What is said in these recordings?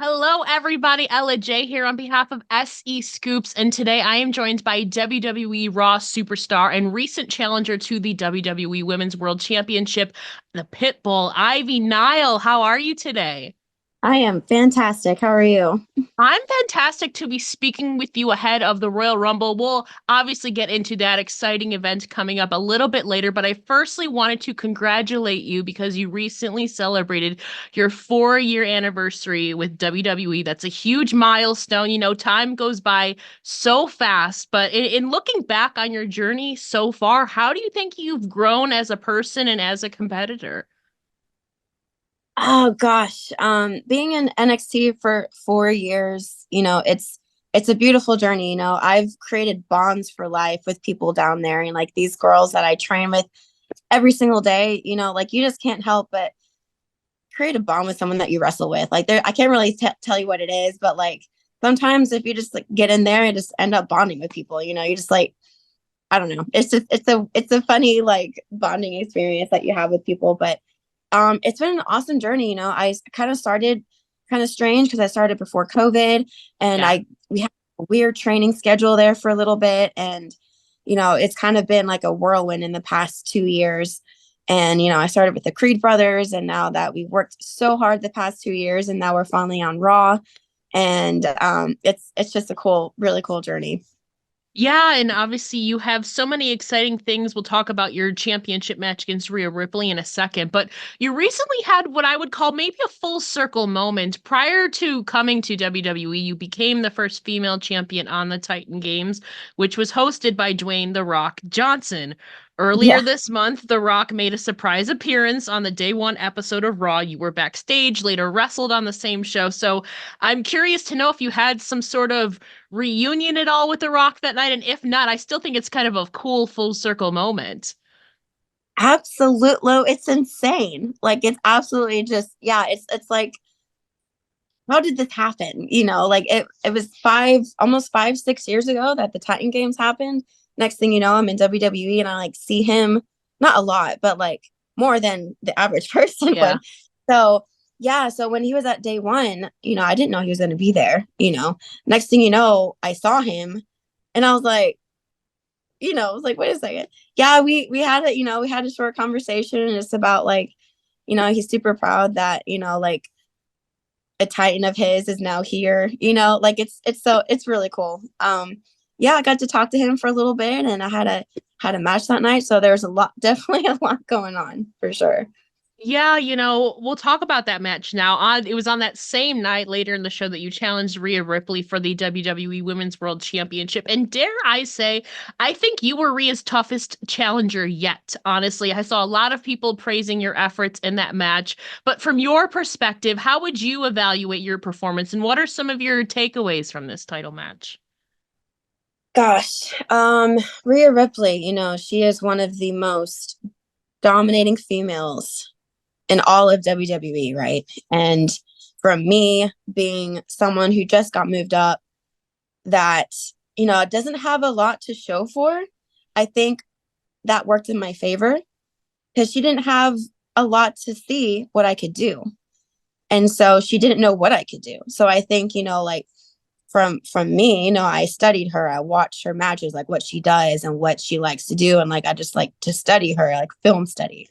Hello, everybody. Ella J here on behalf of SEScoops, and today I am joined by WWE Raw superstar and recent challenger to the WWE Women's World Championship, the Pitbull, Ivy Nile. How are you today? I am fantastic. How are you? I'm fantastic to be speaking with you ahead of the Royal Rumble. We'll obviously get into that exciting event coming up a little bit later, but I firstly wanted to congratulate you because you recently celebrated your 4-year anniversary with WWE. That's a huge milestone. Time goes by so fast, but in looking back on your journey so far, how do you think you've grown as a person and as a competitor? Oh gosh, being in NXT for 4 years, it's a beautiful journey. I've created bonds for life with people down there, and like these girls that I train with every single day. Like you just can't help but create a bond with someone that you wrestle with. Like there, I can't really tell you what it is, but like sometimes if you just like get in there and just end up bonding with people, you just like I don't know. It's a funny like bonding experience that you have with people, but it's been an awesome journey. I kind of started kind of strange because I started before COVID, and Yeah. we had a weird training schedule there for a little bit, and it's kind of been like a whirlwind in the past 2 years. And I started with the Creed brothers, and now that we've worked so hard the past 2 years, and now we're finally on Raw, and it's just a cool, really cool journey. Yeah, and obviously you have so many exciting things. We'll talk about your championship match against Rhea Ripley in a second, but you recently had what I would call maybe a full circle moment. Prior to coming to WWE, you became the first female champion on the Titan Games, which was hosted by Dwayne The Rock Johnson. Earlier Yeah. this month, The Rock made a surprise appearance on the day one episode of Raw. You were backstage, later wrestled on the same show. So I'm curious to know if you had some sort of reunion at all with The Rock that night? And if not, I still think it's kind of a cool full circle moment. Absolutely. It's insane. Like it's absolutely just yeah, it's like how did this happen? Like it was almost 5, 6 years ago that the Titan Games happened. Next thing you know, I'm in WWE and I like see him not a lot, but like more than the average person Yeah. would. So yeah, so when he was at day one, I didn't know he was gonna be there. Next thing you know, I saw him and I was like, wait a second. Yeah, we had we had a short conversation and it's about like, he's super proud that, like a Titan of his is now here, like it's really cool. Yeah, I got to talk to him for a little bit and I had a match that night. So there's a lot, definitely a lot going on for sure. Yeah, we'll talk about that match now. It was on that same night later in the show that you challenged Rhea Ripley for the WWE Women's World Championship. And dare I say, I think you were Rhea's toughest challenger yet. Honestly, I saw a lot of people praising your efforts in that match. But from your perspective, how would you evaluate your performance and what are some of your takeaways from this title match? Gosh, Rhea Ripley, she is one of the most dominating females in all of WWE, right? And from me being someone who just got moved up, that, doesn't have a lot to show for, I think that worked in my favor because she didn't have a lot to see what I could do. And so she didn't know what I could do. So I think, like from me, I studied her. I watched her matches, like what she does and what she likes to do. And like I just like to study her, like film study.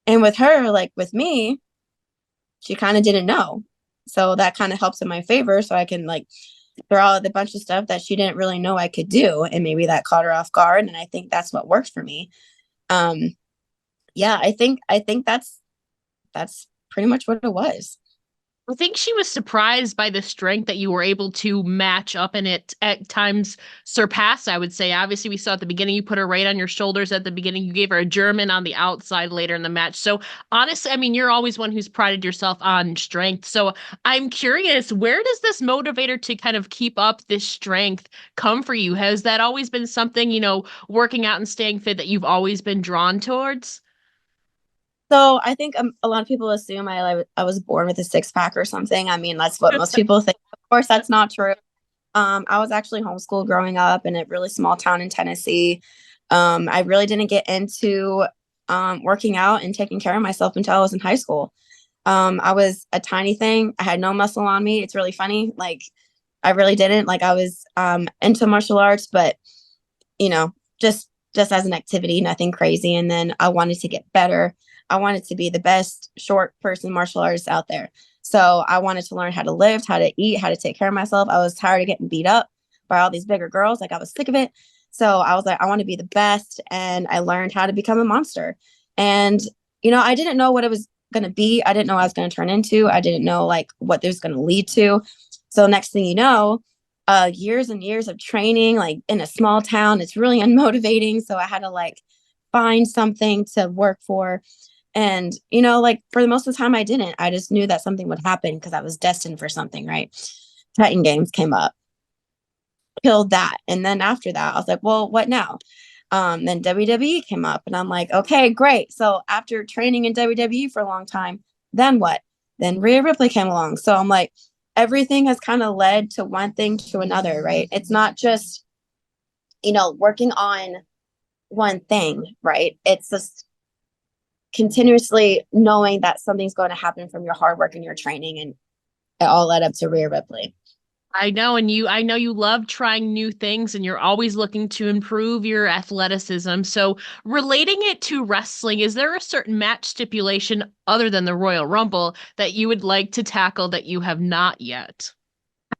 And with her, like with me, she kind of didn't know. So that kind of helps in my favor. So I can like throw out a bunch of stuff that she didn't really know I could do. And maybe that caught her off guard. And I think that's what worked for me. Um, yeah, I think that's pretty much what it was. I think she was surprised by the strength that you were able to match up and it at times surpass, I would say. Obviously, we saw at the beginning you put her right on your shoulders at the beginning. You gave her a German on the outside later in the match. So honestly, I mean, you're always one who's prided yourself on strength. So I'm curious, where does this motivator to kind of keep up this strength come for you? Has that always been something, working out and staying fit that you've always been drawn towards? So I think a lot of people assume I was born with a six pack or something. I mean, that's what most people think. Of course, that's not true. I was actually homeschooled growing up in a really small town in Tennessee. I really didn't get into working out and taking care of myself until I was in high school. I was a tiny thing. I had no muscle on me. It's really funny. Like I really didn't. Like I was into martial arts, but you know, just as an activity, nothing crazy. And then I wanted to get better. I wanted to be the best short person martial artist out there. So I wanted to learn how to lift, how to eat, how to take care of myself. I was tired of getting beat up by all these bigger girls. Like I was sick of it. So I was like, I want to be the best. And I learned how to become a monster. And, I didn't know what it was going to be. I didn't know what I was going to turn into. I didn't know like what this was going to lead to. So next thing you know, years and years of training, like in a small town, it's really unmotivating. So I had to like find something to work for. And, like for the most of the time I didn't. I just knew that something would happen because I was destined for something, right? Titan Games came up, killed that. And then after that, I was like, well, what now? Then WWE came up and I'm like, okay, great. So after training in WWE for a long time, then what? Then Rhea Ripley came along. So I'm like, everything has kind of led to one thing to another, right? It's not just, working on one thing, right? It's just continuously knowing that something's going to happen from your hard work and your training. And it all led up to Rhea Ripley. I know you love trying new things and you're always looking to improve your athleticism. So, relating it to wrestling, is there a certain match stipulation other than the Royal Rumble that you would like to tackle that you have not yet?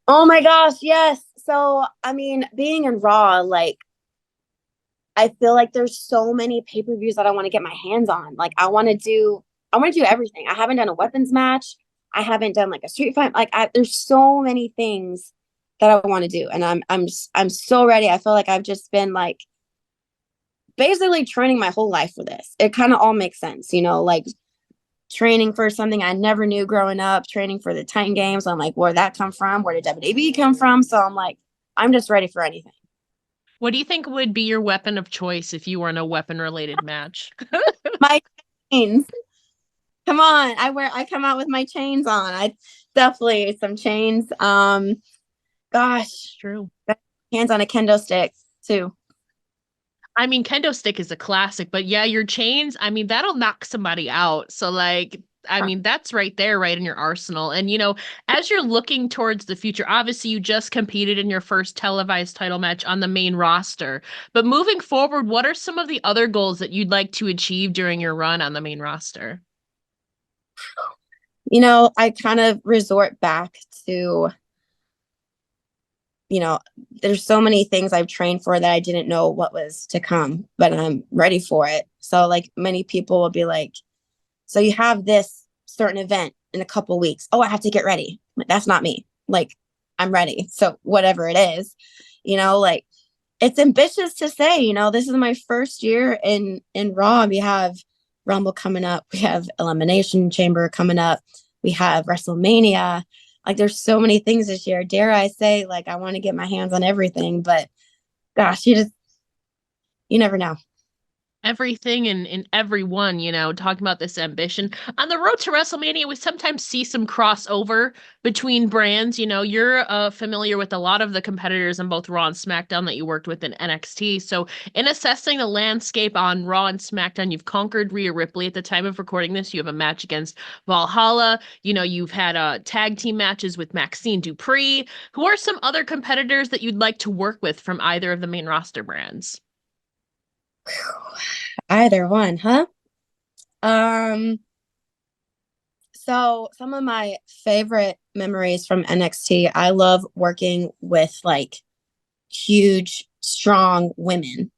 Oh my gosh, yes. So, I mean, being in Raw, like, I feel like there's so many pay-per-views that I want to get my hands on. Like, I want to do everything. I haven't done a weapons match. I haven't done like a street fight. Like, there's so many things that I want to do, and I'm so ready. I feel like I've just been like basically training my whole life for this. It kind of all makes sense, like training for something I never knew growing up, training for the Titan Games. I'm like, where'd that come from? Where did WWE come from? So I'm like, I'm just ready for anything. What do you think would be your weapon of choice if you were in a weapon related match? My chains. Come on. I come out with my chains on. I definitely some chains. Gosh, True. hands on a kendo stick too. I mean, kendo stick is a classic, but yeah, your chains, I mean, that'll knock somebody out. So, like, I mean, that's right there, right in your arsenal. And, as you're looking towards the future, obviously you just competed in your first televised title match on the main roster. But moving forward, what are some of the other goals that you'd like to achieve during your run on the main roster? I kind of resort back to, you know, there's so many things I've trained for that I didn't know what was to come, but I'm ready for it. So, like, many people will be like, so you have this certain event in a couple weeks. Oh, I have to get ready. Like, that's not me. Like, I'm ready. So, whatever it is, like, it's ambitious to say, this is my first year in Raw. We have Rumble coming up. We have Elimination Chamber coming up. We have WrestleMania. Like, there's so many things this year. Dare I say, like, I want to get my hands on everything, but gosh, you never know. Everything and in everyone, talking about this ambition. On the road to WrestleMania, we sometimes see some crossover between brands. You're familiar with a lot of the competitors on both Raw and SmackDown that you worked with in NXT. So, in assessing the landscape on Raw and SmackDown, you've conquered Rhea Ripley at the time of recording this. You have a match against Valhalla. You've had tag team matches with Maxine Dupree. Who are some other competitors that you'd like to work with from either of the main roster brands? Either one, huh? Um, so some of my favorite memories from NXT, I love working with like huge, strong women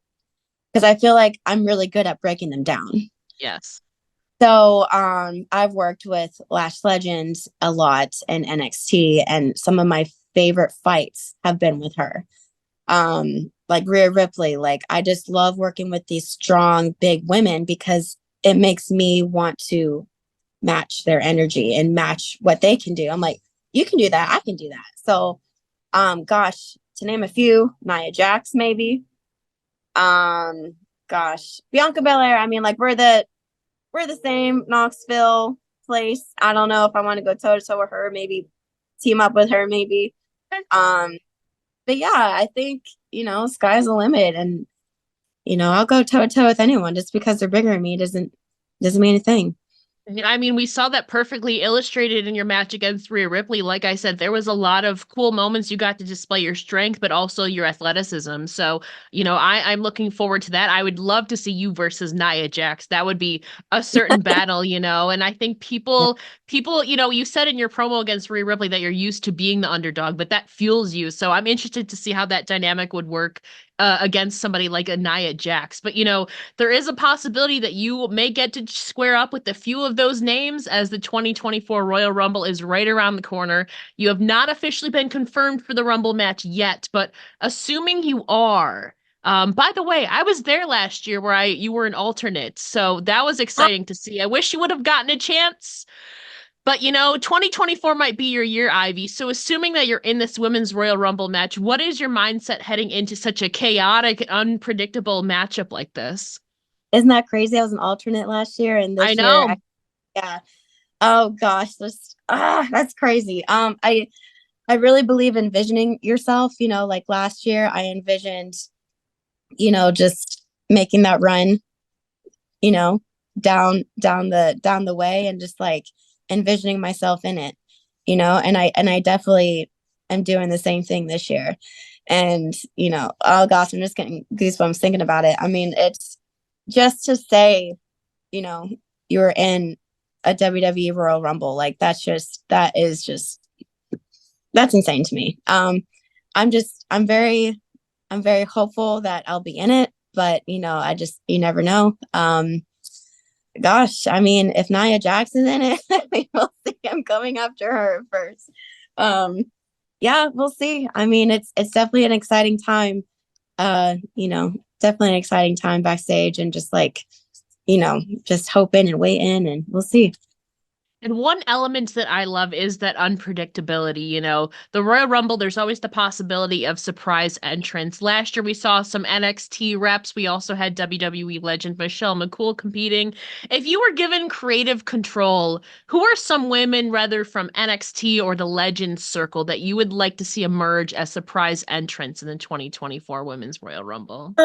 because I feel like I'm really good at breaking them down. Yes. So I've worked with Lash Legends a lot in NXT, and some of my favorite fights have been with her. Like Rhea Ripley, like I just love working with these strong, big women because it makes me want to match their energy and match what they can do. I'm like, you can do that, I can do that. So, gosh, to name a few, Nia Jax, maybe. Gosh, Bianca Belair. I mean, like we're the same Knoxville place. I don't know if I want to go toe to toe with her, maybe team up with her, maybe. Um, but yeah, I think, sky's the limit, and I'll go toe to toe with anyone. Just because they're bigger than me doesn't mean a thing. I mean, we saw that perfectly illustrated in your match against Rhea Ripley. Like I said, there was a lot of cool moments you got to display your strength, but also your athleticism. So, I'm looking forward to that. I would love to see you versus Nia Jax. That would be a certain battle, and I think people, you said in your promo against Rhea Ripley that you're used to being the underdog, but that fuels you. So I'm interested to see how that dynamic would work against somebody like a Nia Jax. But there is a possibility that you may get to square up with a few of those names as the 2024 Royal Rumble is right around the corner. You have not officially been confirmed for the Rumble match yet, but assuming you are, by the way, I was there last year where you were an alternate, so that was exciting to see. I wish you would have gotten a chance. But 2024 might be your year, Ivy. So assuming that you're in this Women's Royal Rumble match, what is your mindset heading into such a chaotic, unpredictable matchup like this? Isn't that crazy? I was an alternate last year, and I this year, know. yeah. Oh gosh, that's crazy. I really believe in envisioning yourself. Like last year, I envisioned, just making that run, you know, down the way, and just like envisioning myself in it, and I definitely am doing the same thing this year. And oh gosh, I'm just getting goosebumps thinking about it. I mean, it's just to say, you know, you're in a WWE Royal Rumble, like that's insane to me. I'm very hopeful that I'll be in it, but you never know. Gosh, I mean, if Nia Jackson's in it, we will see. I'm coming after her first. Yeah, we'll see. I mean, it's definitely an exciting time. Definitely an exciting time backstage, and just like, just hoping and waiting, and we'll see. And one element that I love is that unpredictability. The Royal Rumble, there's always the possibility of surprise entrance. Last year, we saw some NXT reps. We also had WWE legend Michelle McCool competing. If you were given creative control, who are some women, whether from NXT or the Legends Circle, that you would like to see emerge as surprise entrants in the 2024 Women's Royal Rumble?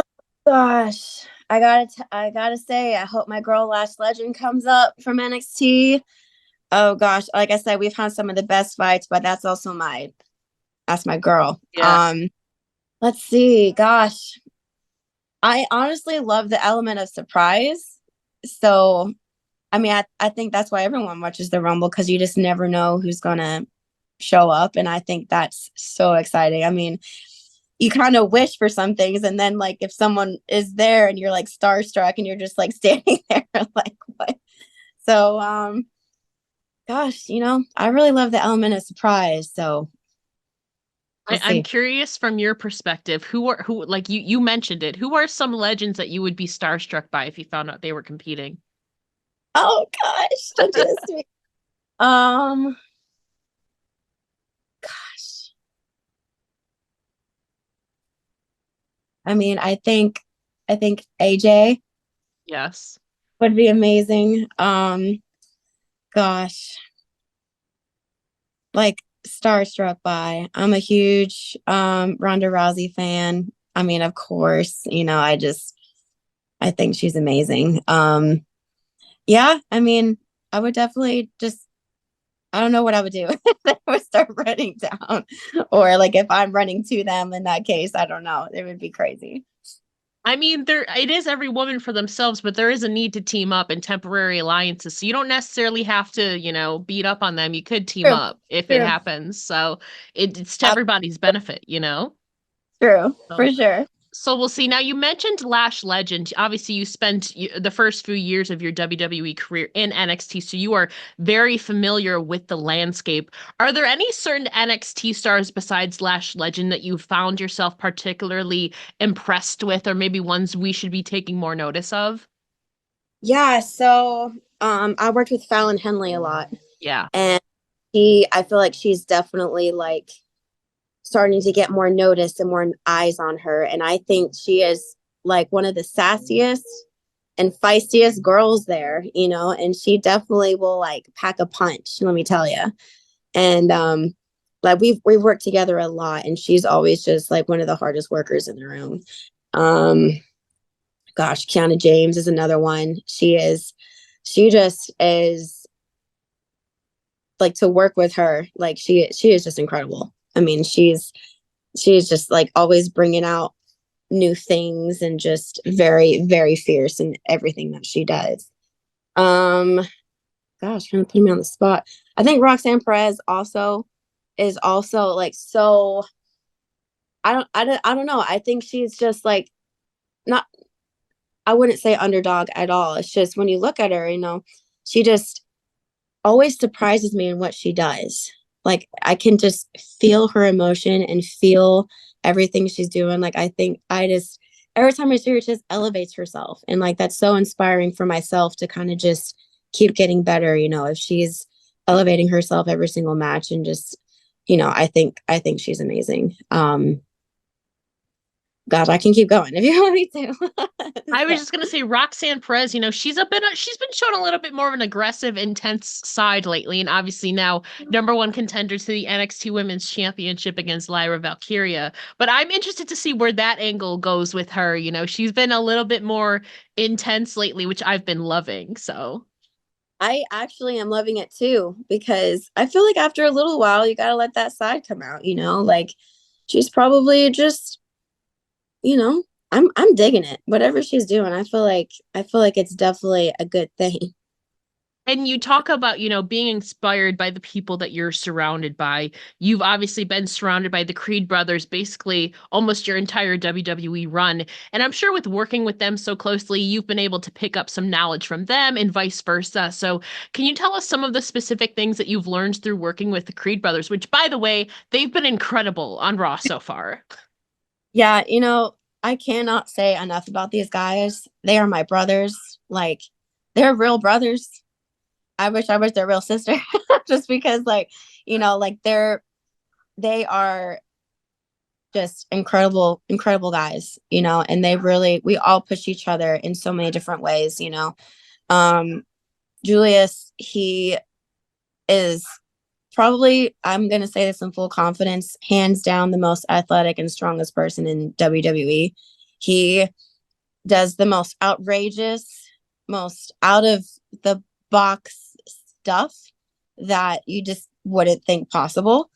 Gosh, I gotta say, I hope my girl Lash Legend comes up from NXT. Oh gosh, like I said, we've had some of the best fights, but that's my girl. Yeah. Let's see. Gosh, I honestly love the element of surprise. So, I mean, I think that's why everyone watches the Rumble, because you just never know who's gonna show up, and I think that's so exciting. I mean, you kind of wish for some things, and then like if someone is there and you're like starstruck and you're just like standing there like what? So, gosh, I really love the element of surprise. So we'll I'm see. curious from your perspective, who like you mentioned it, who are some legends that you would be starstruck by if you found out they were competing? Oh gosh, don't do this to me. Um, Gosh, I mean, I think AJ Yes. would be amazing. Gosh, like starstruck by. I'm a huge Ronda Rousey fan. I mean, of course, I think she's amazing. Yeah, I mean, I would definitely just, I don't know what I would do if I would start running down, or like if I'm running to them in that case, I don't know. It would be crazy. I mean, there it is every woman for themselves, but there is a need to team up in temporary alliances. So you don't necessarily have to, beat up on them. You could team True, up if it true, happens. So it's to everybody's benefit. true, So for sure. So we'll see. Now, you mentioned Lash Legend. Obviously, you spent the first few years of your WWE career in NXT, so you are very familiar with the landscape. Are there any certain NXT stars besides Lash Legend that you found yourself particularly impressed with, or maybe ones we should be taking more notice of? Yeah, so I worked with Fallon Henley a lot, Yeah. and I feel like she's definitely like starting to get more notice and more eyes on her. And I think she is like one of the sassiest and feistiest girls there, and she definitely will like pack a punch, let me tell you. And like we've worked together a lot, and she's always just like one of the hardest workers in the room. Um, Gosh, Kiana James is another one. She is she just is like, to work with her, like she is just incredible. I mean, she's just like always bringing out new things and just very, very fierce in everything that she does. Um, Gosh, kind of putting me on the spot. I think Roxanne Perez also is also like so. I don't know. I think she's just like not. I wouldn't say underdog at all. It's just when you look at her, she just always surprises me in what she does. Like I can just feel her emotion and feel everything she's doing. Like I think I just every time I see her, she just elevates herself, and like that's so inspiring for myself to kind of just keep getting better. If she's elevating herself every single match, and just I think she's amazing. God, I can keep going if you want me to. I was So, just gonna say Roxanne Perez, she's been shown a little bit more of an aggressive, intense side lately, and obviously now number one contender to the NXT Women's Championship against Lyra Valkyria. But I'm interested to see where that angle goes with her. She's been a little bit more intense lately, which I've been loving. So I actually am loving it too, because I feel like after a little while, you got to let that side come out, like she's probably just, you know, I'm digging it. Whatever she's doing, I feel like it's definitely a good thing. and you talk about, being inspired by the people that you're surrounded by. You've obviously been surrounded by the Creed brothers basically almost your entire WWE run. And I'm sure with working with them so closely, you've been able to pick up some knowledge from them and vice versa. So, can you tell us some of the specific things that you've learned through working with the Creed brothers, which, by the way, they've been incredible on Raw so far? Yeah, I cannot say enough about these guys. They are my brothers. Like, they're real brothers. I wish they're real sister, just because, like they are just incredible, incredible guys, and we all push each other in so many different ways. Um, Julius, he is probably, I'm going to say this in full confidence, hands down the most athletic and strongest person in WWE. He does the most outrageous, most out of the box stuff that you just wouldn't think possible.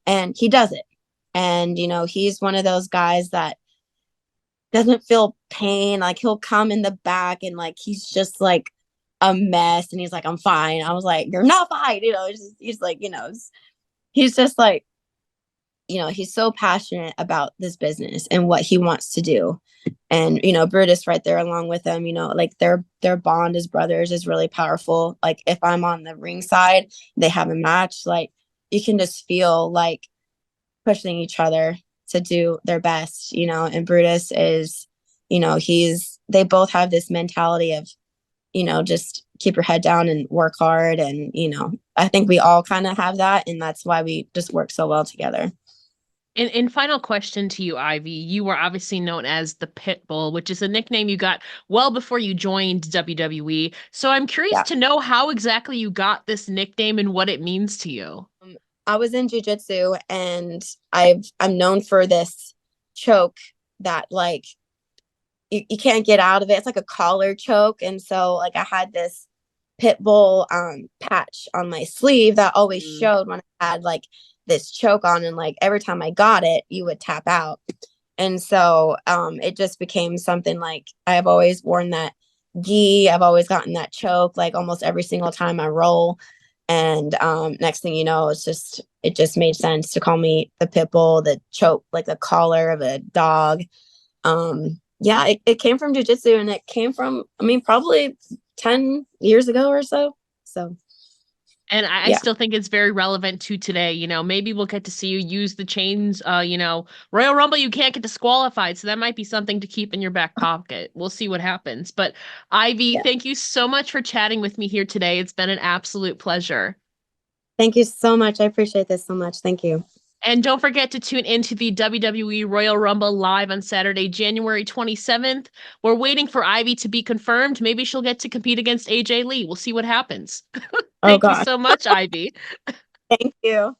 And he does it. And, he's one of those guys that doesn't feel pain. Like he'll come in the back and like he's just like a mess, and he's like, I'm fine. I was like, you're not fine. He's like, he's just like, he's so passionate about this business and what he wants to do. And, Brutus right there along with him, like their bond as brothers is really powerful. Like if I'm on the ring side, they have a match, like you can just feel like pushing each other to do their best, and Brutus is, they both have this mentality of, just keep your head down and work hard. And, I think we all kind of have that. And that's why we just work so well together. And final question to you, Ivy. You were obviously known as the Pitbull, which is a nickname you got well before you joined WWE. So I'm curious Yeah. to know how exactly you got this nickname and what it means to you. I was in jujitsu, and I'm known for this choke that like you can't get out of it. It's like a collar choke. And so like I had this Pitbull patch on my sleeve that always showed when I had like this choke on, and like every time I got it, you would tap out. And so it just became something like I've always worn that gi. I've always gotten that choke like almost every single time I roll. And next thing you know, it just made sense to call me the Pitbull, the choke, like the collar of a dog. Yeah, it came from jujitsu, and it came from, I mean, probably 10 years ago or so. So, And I yeah. still think it's very relevant to today. Maybe we'll get to see you use the chains. Royal Rumble, you can't get disqualified. So that might be something to keep in your back pocket. We'll see what happens. But Ivy, Yeah. thank you so much for chatting with me here today. It's been an absolute pleasure. Thank you so much. I appreciate this so much. Thank you. And don't forget to tune into the WWE Royal Rumble live on Saturday, January 27th. We're waiting for Ivy to be confirmed. Maybe she'll get to compete against AJ Lee. We'll see what happens. Oh, Thank you gosh. so much, Ivy. Thank you.